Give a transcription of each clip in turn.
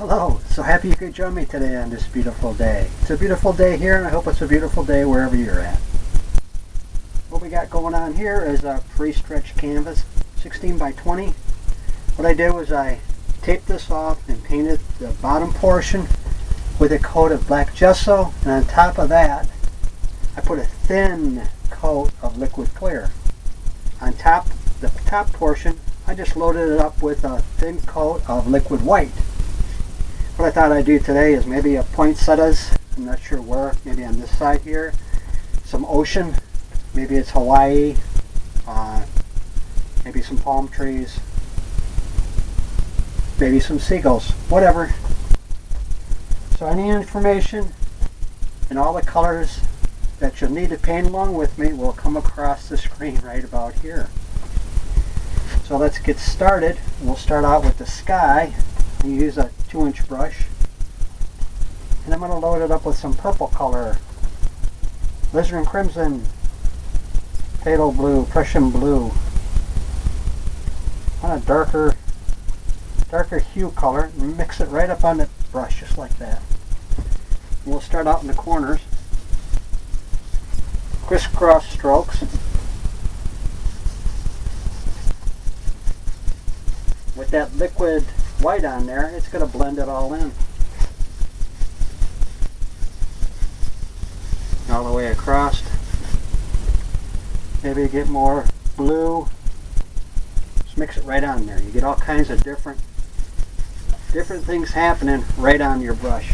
Hello, so happy you could join me today on this beautiful day. It's a beautiful day here, and I hope it's a beautiful day wherever you're at. What we got going on here is a pre-stretched canvas, 16 by 20. What I did was I taped this off and painted the bottom portion with a coat of black gesso, and on top of that I put a thin coat of liquid clear. On top, the top portion, I just loaded it up with a thin coat of liquid white. What I thought I'd do today is maybe a poinsettias, I'm not sure where, maybe on this side here, some ocean, maybe it's Hawaii, maybe some palm trees, maybe some seagulls, whatever. So any information and all the colors that you'll need to paint along with me will come across the screen right about here. So let's get started. We'll start out with the sky. You use a 2-inch brush, and I'm going to load it up with some purple color, alizarin crimson, phthalo blue, Prussian blue, on a darker hue color, and mix it right up on the brush just like that. And we'll start out in the corners, crisscross strokes. With that liquid white on there, it's going to blend it all in. All the way across. Maybe get more blue. Just mix it right on there. You get all kinds of different things happening right on your brush.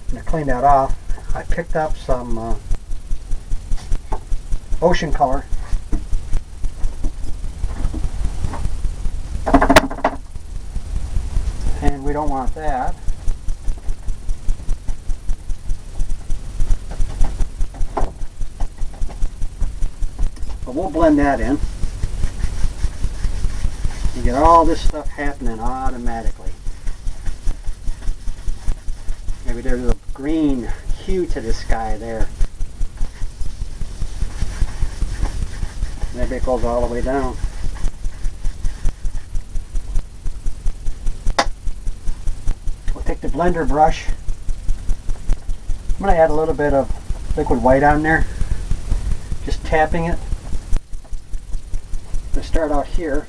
And to clean that off, I picked up some ocean color. And we don't want that. But we'll blend that in. You get all this stuff happening automatically. Maybe there's a green hue to the sky there. Maybe it goes all the way down. We'll take the blender brush. I'm going to add a little bit of liquid white on there. Just tapping it. To start out here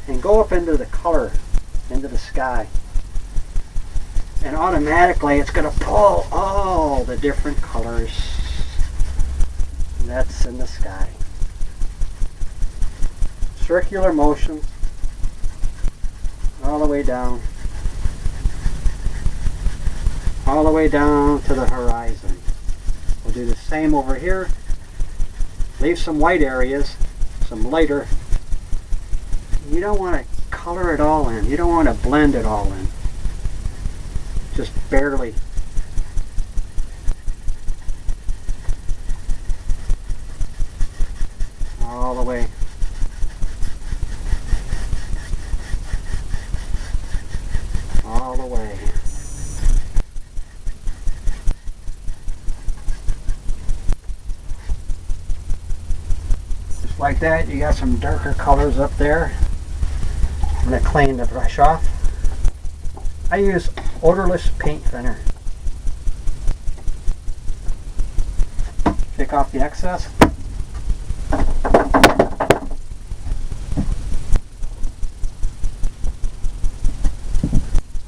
and go up into the color, into the sky. And automatically it's going to pull all the different colors that's in the sky. Circular motion all the way down to the horizon. We'll do the same over here. Leave some white areas, some lighter. You don't want to color it all in. You don't want to blend it all in. Just barely. All the way. All the way. Just like that, you got some darker colors up there. I'm going to clean the brush off. I use odorless paint thinner. Take off the excess.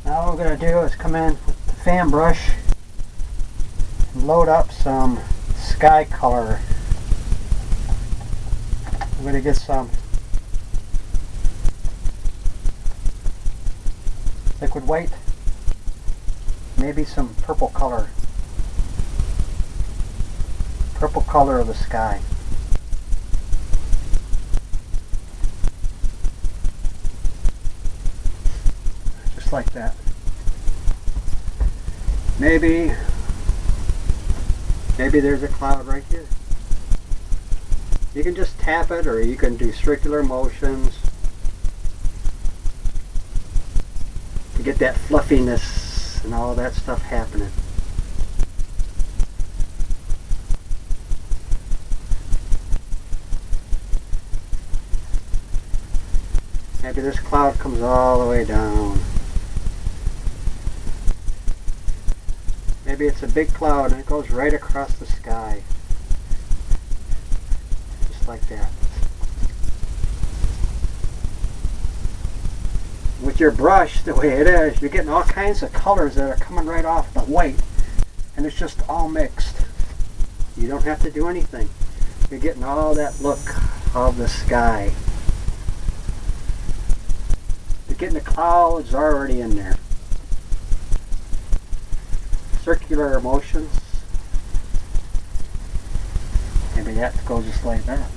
Now what we're going to do is come in with the fan brush and load up some sky color. I'm going to get some liquid white, maybe some purple color of the sky. Just like that. Maybe there's a cloud right here. You can just tap it, or you can do circular motions to get that fluffiness and all that stuff happening. Maybe this cloud comes all the way down. Maybe it's a big cloud and it goes right across the sky. Just like that. With your brush, the way it is, you're getting all kinds of colors that are coming right off the white. And it's just all mixed. You don't have to do anything. You're getting all that look of the sky. You're getting the clouds already in there. Circular motions. Maybe that goes just like that.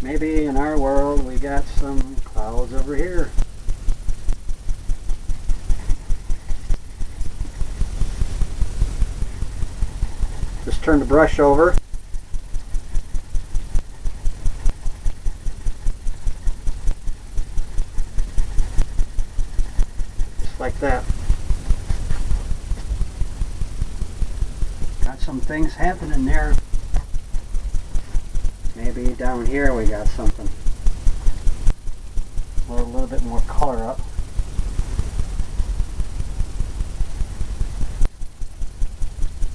Maybe in our world we got some clouds over here. Just turn the brush over. Just like that. Got some things happening there. Maybe down here we got something. A little bit more color up.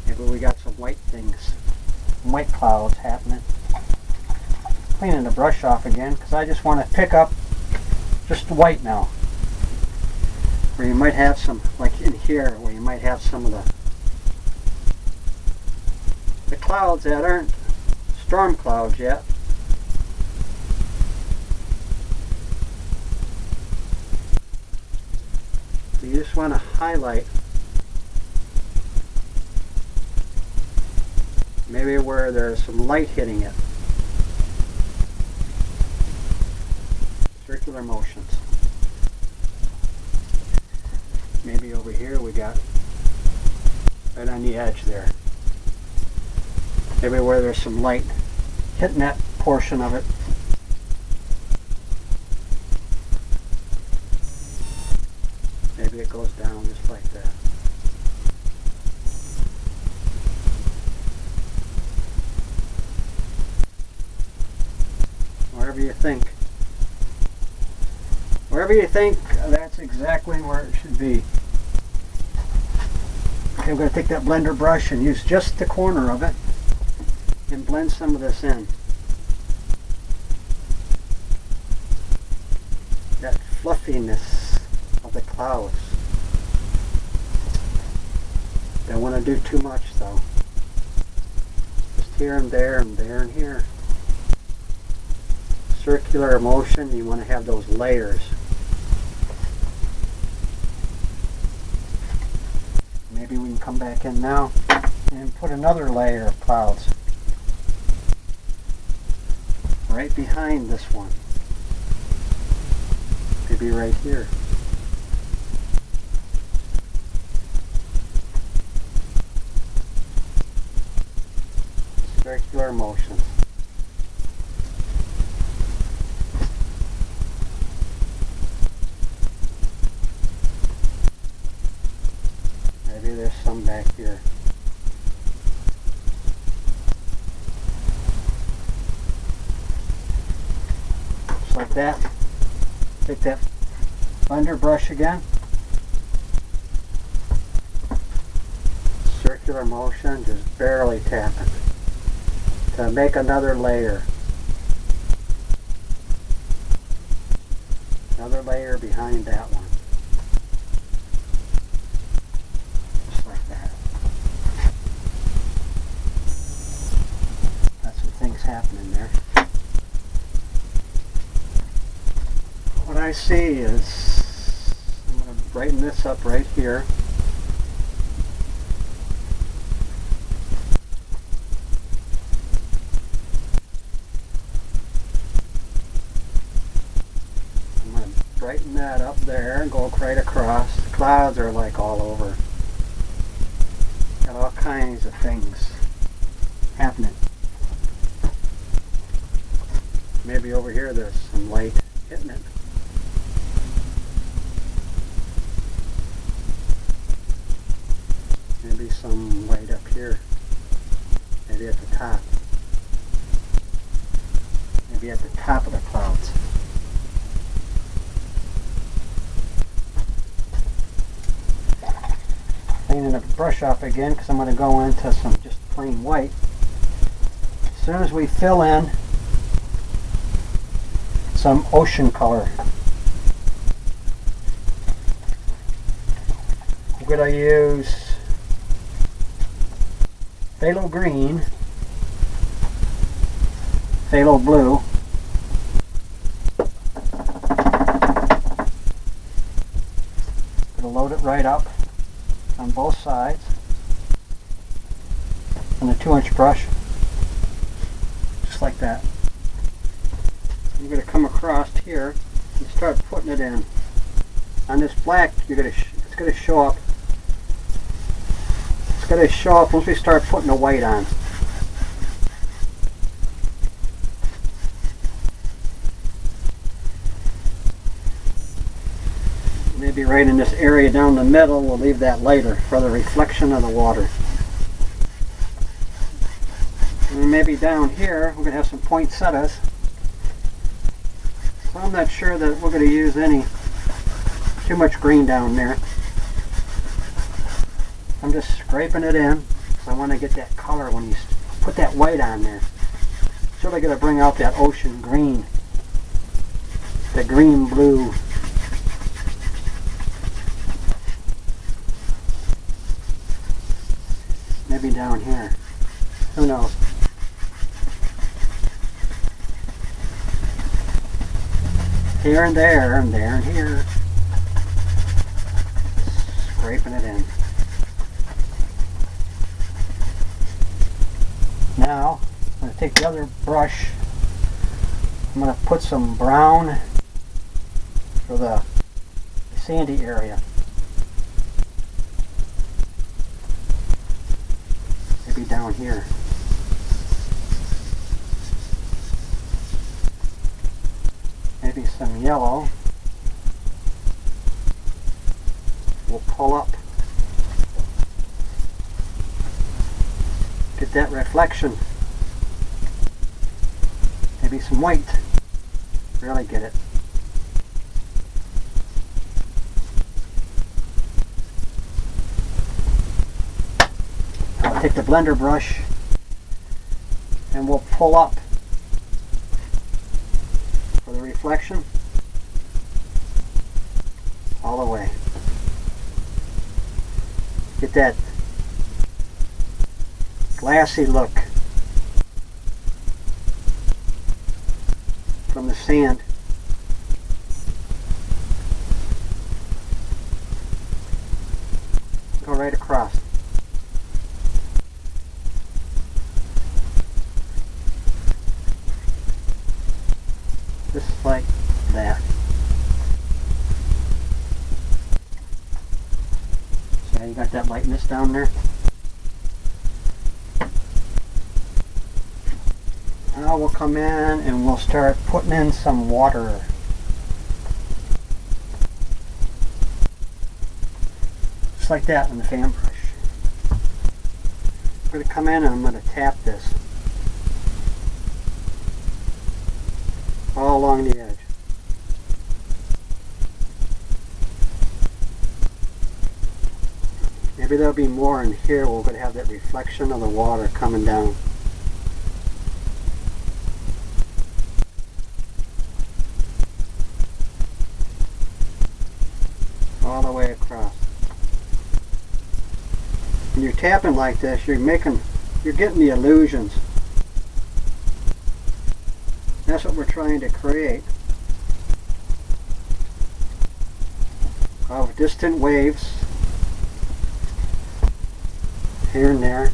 Maybe we got some white things. White clouds happening. Cleaning the brush off again because I just want to pick up just the white now. Where you might have some, like in here, where you might have some of the clouds that aren't storm clouds yet. So you just want to highlight maybe where there's some light hitting it. Circular motions. Maybe over here we got right on the edge there. Maybe where there's some light hitting that portion of it. Maybe it goes down just like that. Wherever you think. Wherever you think, that's exactly where it should be. Okay, I'm going to take that blender brush and use just the corner of it and blend some of this in. That fluffiness of the clouds. Don't want to do too much though. Just here and there and there and here. Circular motion, you want to have those layers. Maybe we can come back in now and put another layer of clouds right behind this one. Maybe right here. Circular motions. Maybe there's some back here. Just like that. Take that blender brush again. Circular motion, just barely tapping to make another layer. Another layer behind that one. Just like that. Got some things happening there. What I see is, I'm going to brighten this up right here. I'm going to brighten that up there and go right across. The clouds are like all over. Got all kinds of things happening. Maybe over here there's some light hitting it. Maybe some light up here. Maybe at the top. Maybe at the top of the cloud. Cleaning the brush up again because I'm going to go into some just plain white. As soon as we fill in some ocean color, we're going to use phthalo green, phthalo blue, going to load it right up on both sides on the 2-inch brush, just like that. You're going to come across here and start putting it in. On this black, it's going to show up. It's going to show up once we start putting the white on. Maybe right in this area down the middle, we'll leave that lighter for the reflection of the water. And maybe down here, we're going to have some poinsettias. So I'm not sure that we're going to use too much green down there. I'm just scraping it in because I want to get that color when you put that white on there. It's really going to bring out that ocean green, the green blue. Maybe down here. Who knows? Here and there, and there and here. Scraping it in. Now, I'm going to take the other brush. I'm going to put some brown for the sandy area. Maybe down here. Maybe some yellow. We'll pull up. Get that reflection. Maybe some white. Really get it. I'll take the blender brush and we'll pull up for the reflection all the way. Get that glassy look from the sand. Go right across. Just like that. See how you got that lightness down there? Now we'll come in and we'll start putting in some water. Just like that in the fan brush. I'm going to come in and I'm going to tap this all along the edge. Maybe there'll be more in here. We're going to have that reflection of the water coming down. All the way across. When you're tapping like this, you're getting the illusions. That's what we're trying to create. Of distant waves here and there.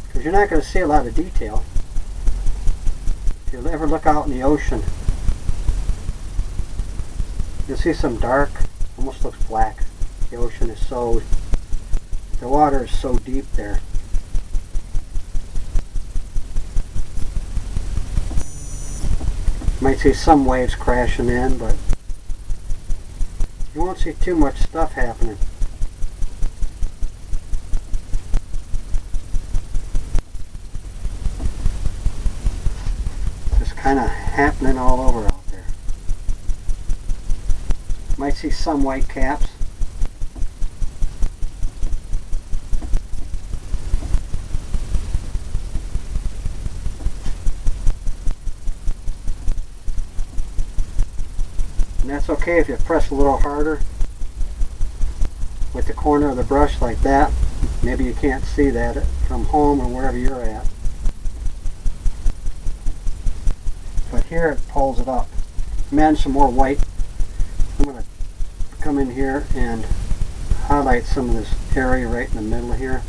Because you're not going to see a lot of detail. If you ever look out in the ocean, you'll see some dark, almost looks black. The ocean is the water is so deep there. You might see some waves crashing in, but you won't see too much stuff happening. Just kind of happening all over out there. You might see some white caps. And that's okay if you press a little harder with the corner of the brush like that. Maybe you can't see that from home or wherever you're at. But here it pulls it up. I'm adding some more white. I'm going to come in here and highlight some of this area right in the middle here.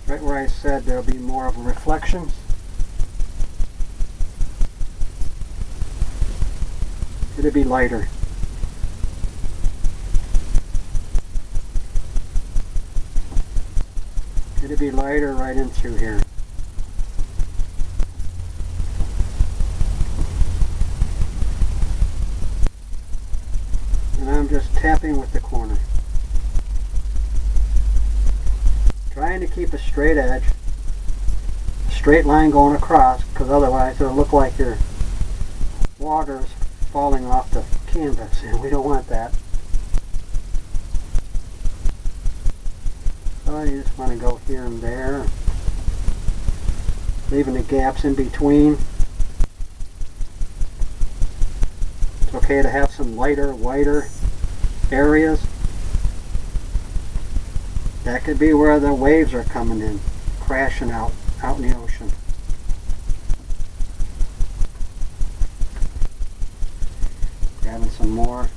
Right where I said there'll be more of a reflection. It'll be lighter. It'll be lighter right in through here. And I'm just tapping with the corner. Trying to keep a straight edge, a straight line going across, because otherwise it'll look like your water is falling off the canvas, and we don't want that. So you just want to go here and there, leaving the gaps in between. It's okay to have some lighter, whiter areas. That could be where the waves are coming in, crashing out in the ocean. Grabbing some more.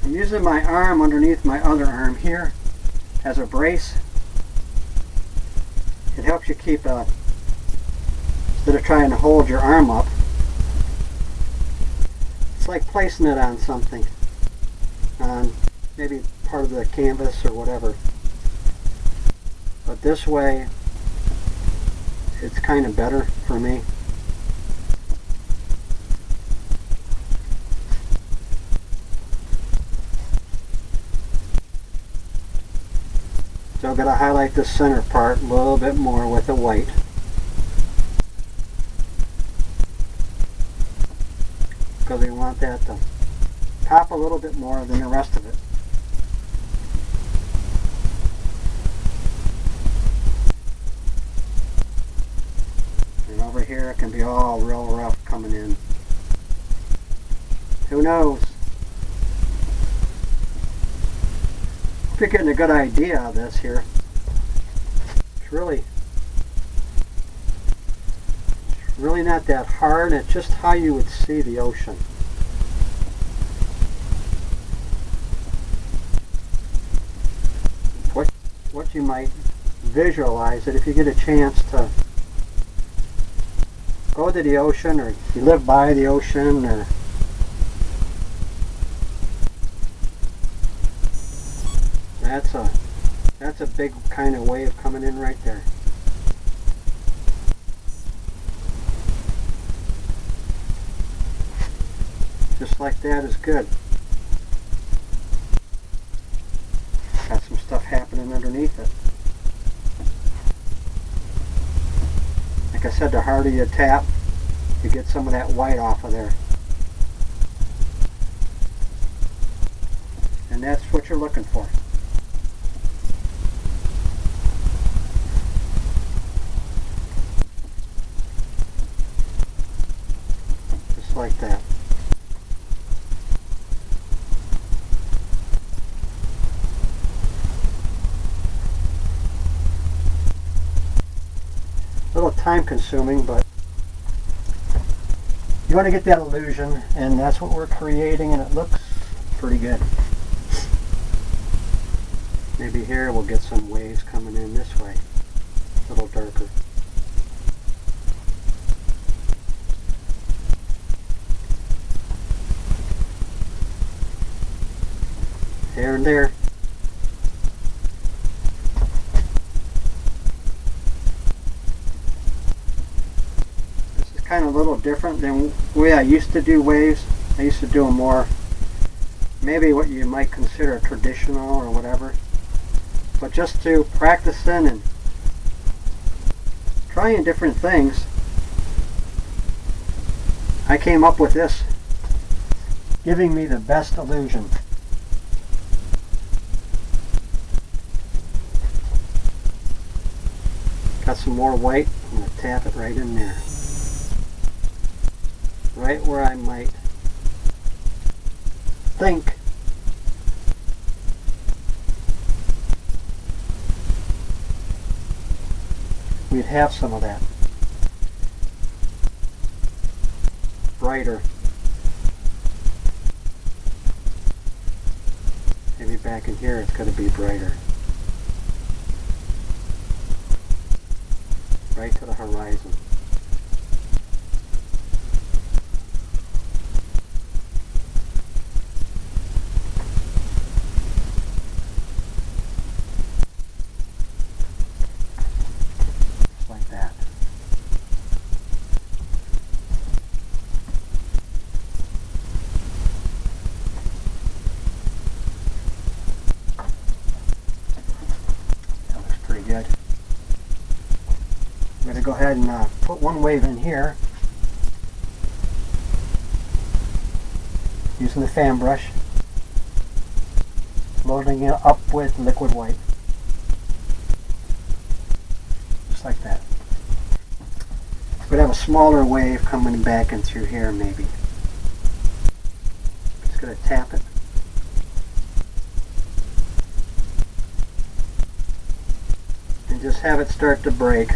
I'm using my arm underneath my other arm here as a brace. It helps you keep instead of trying to hold your arm up. It's like placing it on something, on maybe part of the canvas or whatever. But this way, it's kind of better for me. So I'm going to highlight the center part a little bit more with the white. Because we want that to pop a little bit more than the rest of it. And over here it can be all real rough coming in. Who knows? Hope you're getting a good idea of this here. It's really not that hard. It's just how you would see the ocean. What you might visualize it if you get a chance to go to the ocean, or you live by the ocean, or that's a big kind of wave coming in right there. Just like that is good. Got some stuff happening underneath it. Like I said, the harder you tap, you get some of that white off of there. And that's what you're looking for. Just like that. A little time consuming, but you want to get that illusion, and that's what we're creating, and it looks pretty good. Maybe here we'll get some waves coming in this way, a little darker. Here and there. Kind of a little different than the way I used to do waves. I used to do them more, maybe what you might consider traditional or whatever, but just to practice in and trying different things. I came up with this, giving me the best illusion. Got some more white. I'm going to tap it right in there. Right where I might think we'd have some of that. Brighter. Maybe back in here it's going to be brighter. Right to the horizon. Just like that. That looks pretty good. I'm going to go ahead and put one wave in here using the fan brush, loading it up with liquid white, just like that. We'd have a smaller wave coming back in through here maybe. Just going to tap it. And just have it start to break.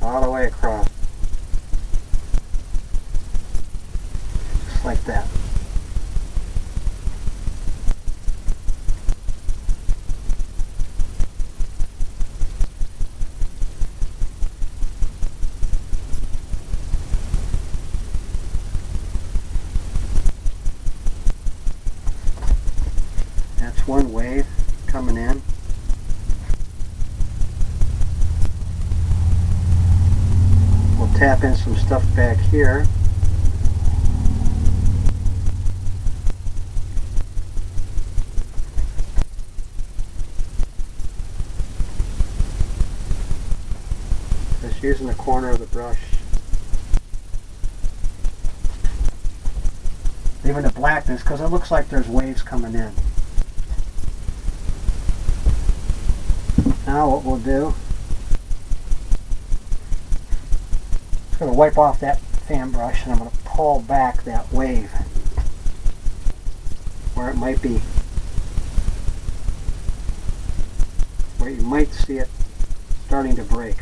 All the way across. Just like that. That's one wave coming in. Tap in some stuff back here. Just using the corner of the brush. Leaving the blackness because it looks like there's waves coming in. Now what we'll do, I'm going to wipe off that fan brush and I'm going to pull back that wave where it might be, where you might see it starting to break.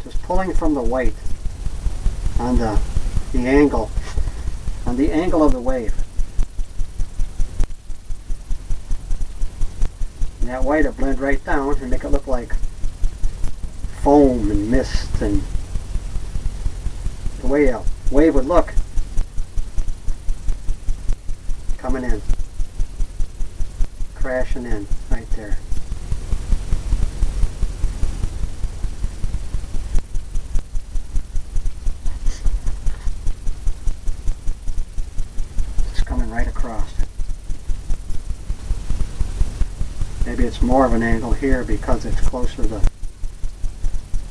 Just pulling from the white on the angle of the wave. And that white will blend right down and make it look like foam and mist, and the way a wave would look coming in, crashing in right there. Just coming right across. Maybe it's more of an angle here because it's closer to,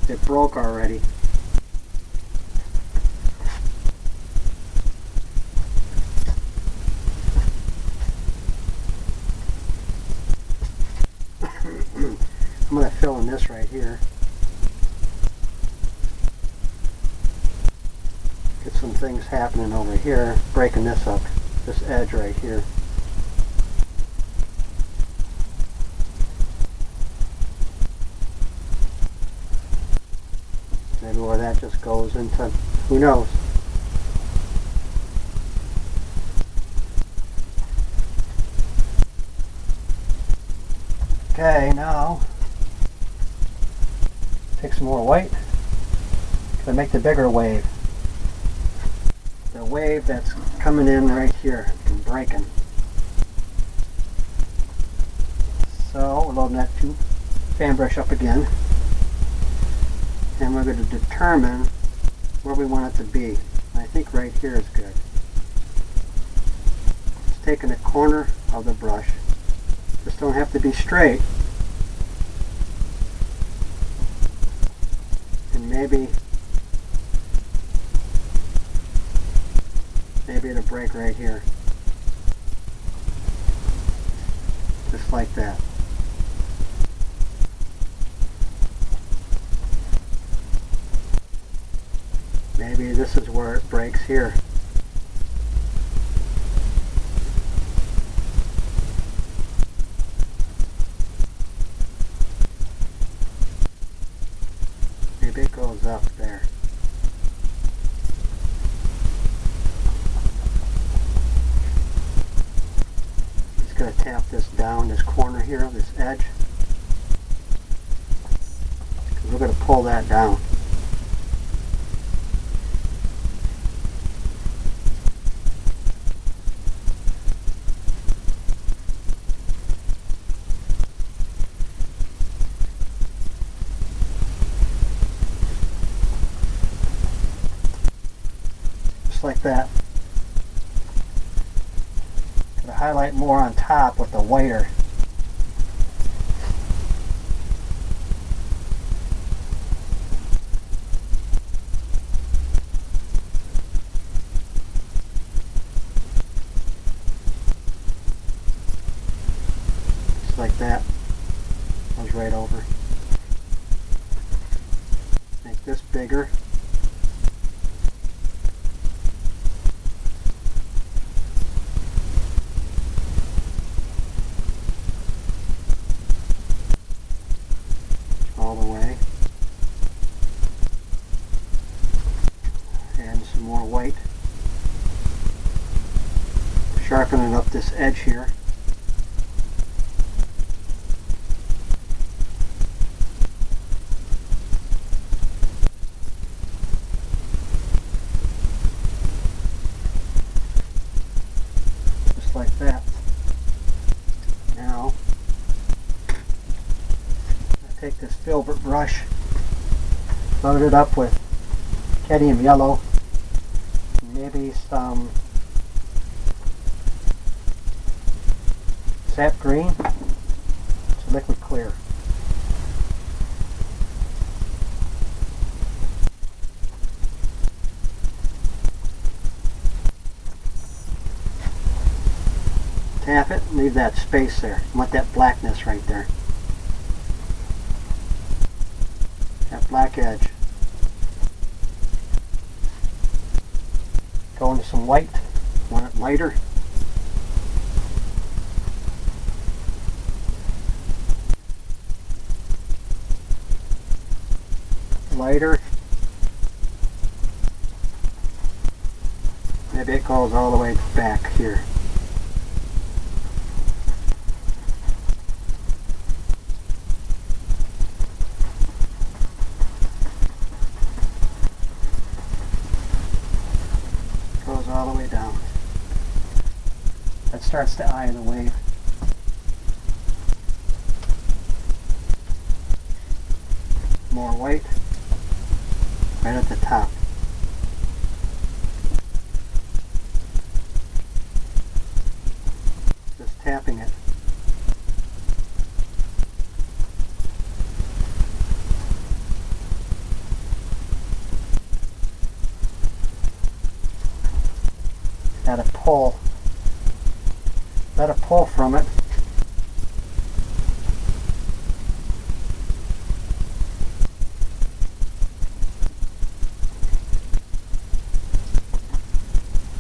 it broke already. I'm going to fill in this right here. Get some things happening over here, breaking this up, this edge right here. Maybe where that just goes into, who knows. Okay, now take some more white to make the bigger wave. The wave that's coming in right here and breaking. So we're loading that fan brush up again. And we're going to determine where we want it to be. I think right here is good. Just taking the corner of the brush. Just don't have to be straight. And maybe it'll break right here. Just like that. Maybe this is where it breaks here. Maybe it goes up there. Just going to tap this down, this corner here, this edge. We're going to pull that down. Like that. Gonna highlight more on top with the whiter. Just like that. Goes right over. Make this bigger. All the way. And some more white. Sharpening up this edge here. Just like that. Now take this filbert brush, load it up with cadmium yellow, maybe some sap green, it's liquid clear. Tap it, leave that space there. You want that blackness right there. That black edge. Go into some white. Want it lighter. Lighter. Maybe it goes all the way back here. All the way down. That starts the eye of the wave. More white right at the top. Just tapping it. Let it pull from it.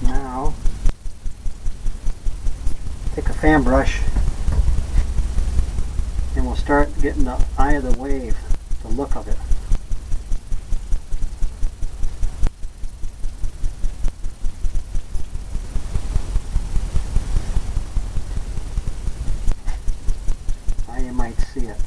Now take a fan brush and we'll start getting the eye of the wave, the look of it. You might see it.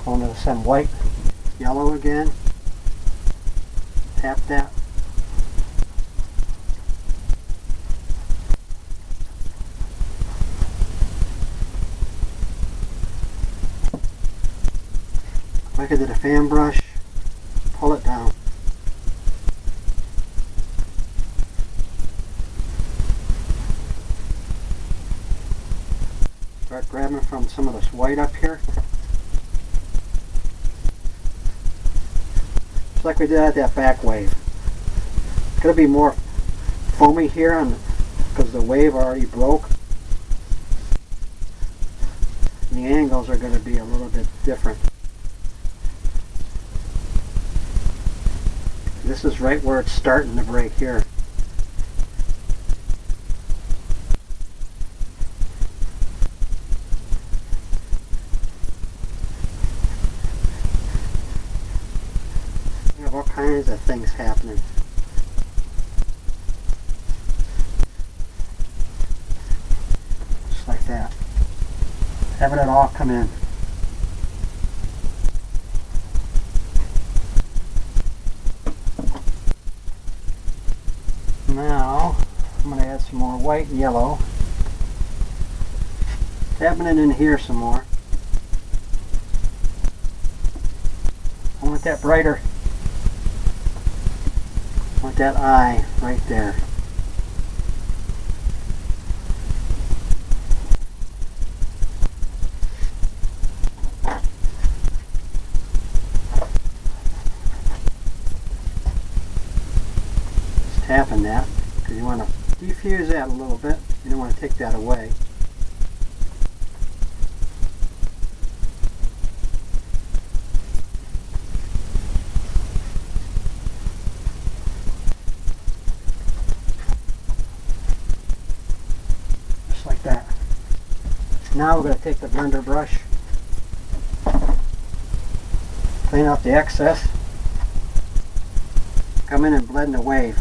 Going to some white, yellow again. Tap that. Like I did a fan brush, pull it down. Start grabbing from some of this white up here. Just like we did at that back wave. It's going to be more foamy here because the wave already broke. And the angles are going to be a little bit different. This is right where it's starting to break here. We have all kinds of things happening. Just like that. Having it all come in. Now, I'm going to add some more white and yellow. Tapping it in here some more. I want that brighter. I want that eye right there. Tapping that because you want to defuse that a little bit. You don't want to take that away. Just like that. Now we're going to take the blender brush, clean out the excess, come in and blend the wave.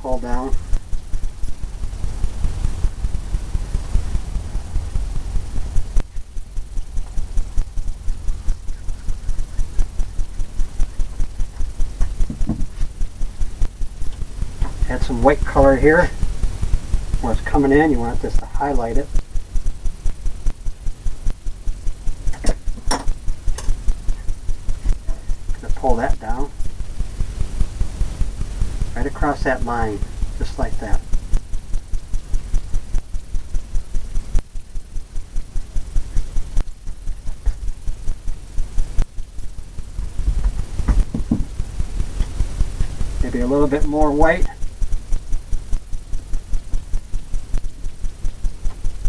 Pull down. Add some white color here. Where it's coming in, you want this to highlight it. Gonna pull that down. Right across that line, just like that. Maybe a little bit more white.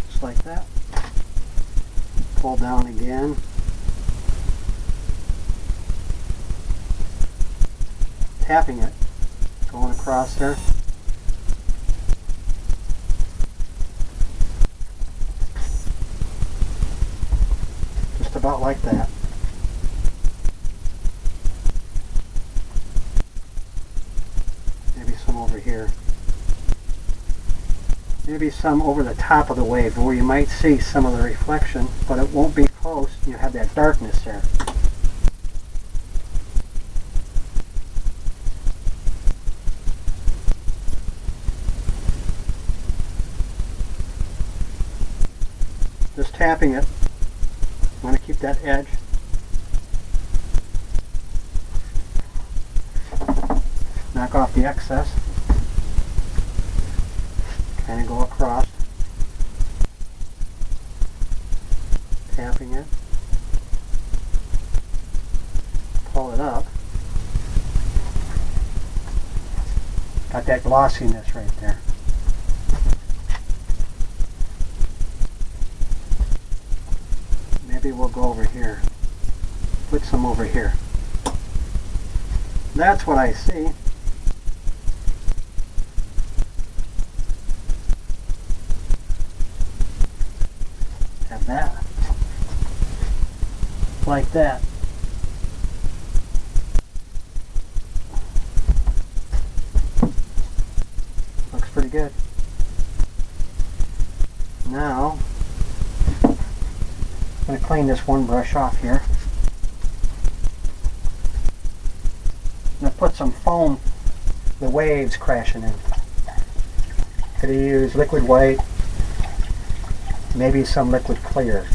Just like that. Pull down again. Tapping it. Going across there. Just about like that. Maybe some over here. Maybe some over the top of the wave where you might see some of the reflection, but it won't be close. You have that darkness there. Just tapping it. You want to keep that edge. Knock off the excess. Kind of go across. Tapping it. Pull it up. Got that glossiness right there. Maybe we'll go over here. Put some over here. That's what I see. Have that. Like that. Looks pretty good. Now, I'm going to clean this one brush off here. want some foam, the waves crashing in. Could you use liquid white, maybe some liquid clear.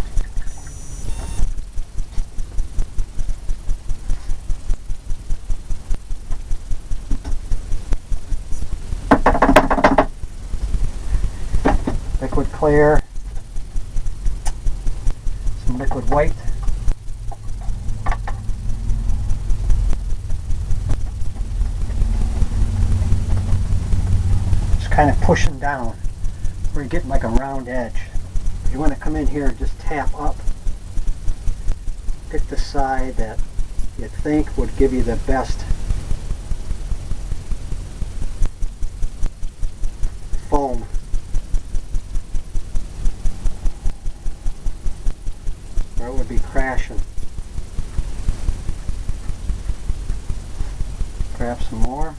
Liquid clear, some liquid white. Just kind of pushing down where you're getting like a round edge. You want to come in here and just tap up. Pick the side that you think would give you the best foam. Or it would be crashing. Grab some more.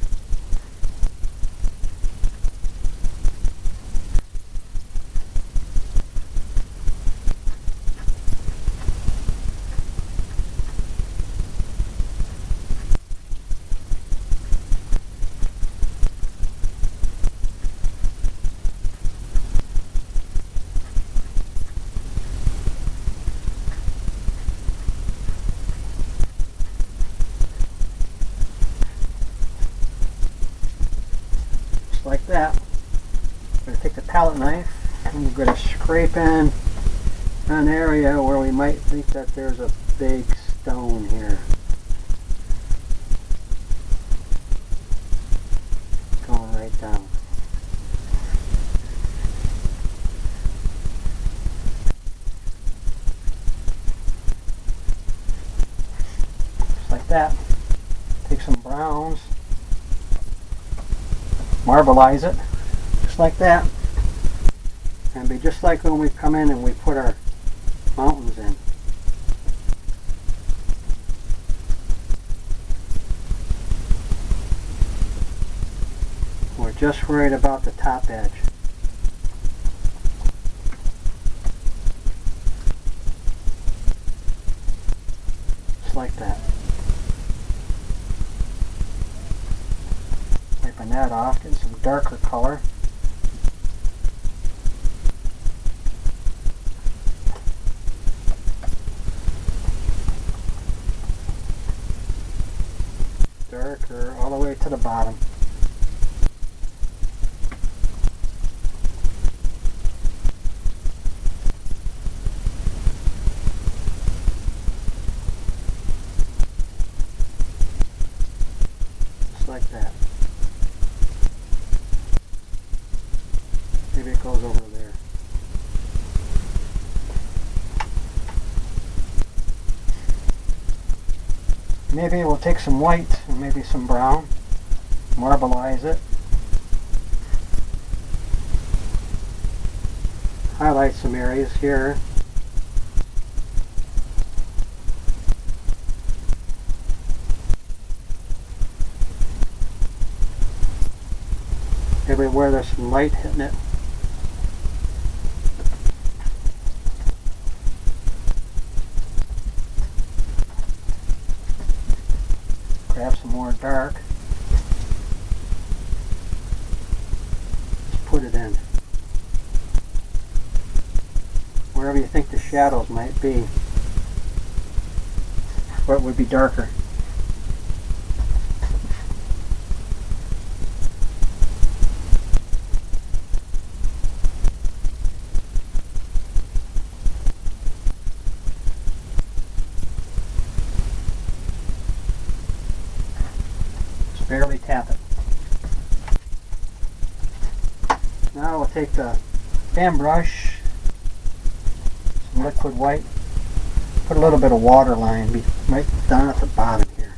Like that. I'm going to take the palette knife and we're going to scrape in an area where we might think that there's a big stone here. Going right down. Just like that. Take some browns. Marbleize it, just like that, and be just like when we come in and we put our mountains in. We're just worried about the top edge. Just like that. Wiping that off, getting some darker color. Darker all the way to the bottom. Just like that. Maybe it goes over there. Maybe we'll take some white and maybe some brown, marbleize it, highlight some areas here. Everywhere there's some light hitting it. Grab some more dark. Just put it in. Wherever you think the shadows might be. Where it would be darker. Barely tap it. Now we'll take the fan brush, some liquid white, put a little bit of water line right down at the bottom here.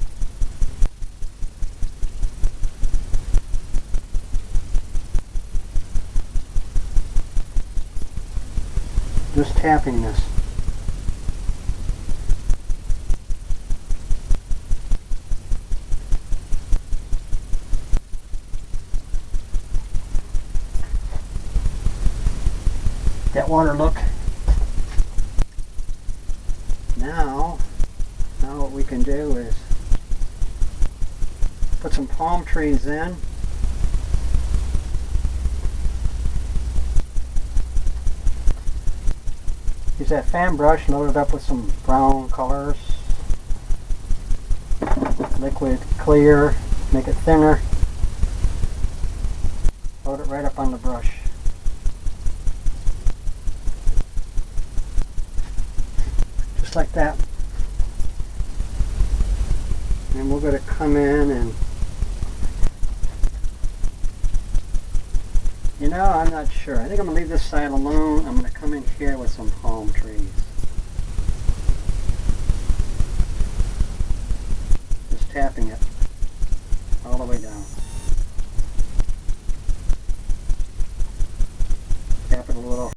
Just tapping this. That water look. Now what we can do is Put some palm trees in. Use that fan brush, load it up with some brown colors. Liquid clear, make it thinner. Load it right up on the brush. Just like that. And we're going to come in and, you know, I'm not sure. I think I'm going to leave this side alone. I'm going to come in here with some palm trees. Just tapping it all the way down. Tap it a little